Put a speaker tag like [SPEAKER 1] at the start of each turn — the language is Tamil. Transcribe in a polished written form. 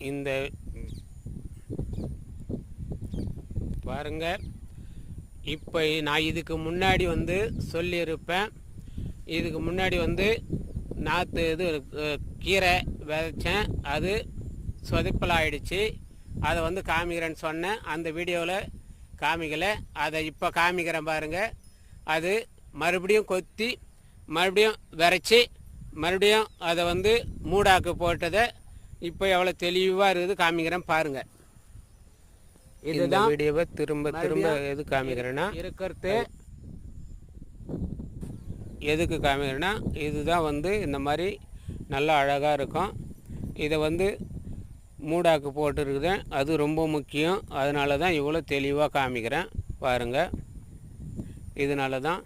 [SPEAKER 1] இந்த பாருங்க, இப்போ நான் இதுக்கு முன்னாடி சொல்லியிருப்பேன். இதுக்கு முன்னாடி நாற்று இது கீரை விதைச்சேன், அது சொதப்பல் ஆயிடுச்சு. அதை காமிக்கிறேன்னு சொன்னேன், அந்த வீடியோவில் காமிக்கலை. அதை இப்போ காமிக்கிறேன் பாருங்கள். அது மறுபடியும் கொத்தி மறுபடியும் விரைச்சி மறுபடியும் அதை மூடாக்கு போட்டதை இப்போ எவ்வளோ தெளிவாக இருக்குது காமிக்கிறேன் பாருங்கள். இதுதான் வீடியோவை திரும்ப திரும்ப எது காமிக்கிறேன்னா இருக்கிறது. எதுக்கு காமிக்கிறேன்னா இதுதான் இந்த மாதிரி நல்லா அழகாக இருக்கும். இதை மூடாக்கு போட்டுருக்குது, அது ரொம்ப முக்கியம். அதனால தான் இவ்வளோ தெளிவாக காமிக்கிறேன் பாருங்கள். இதனால தான்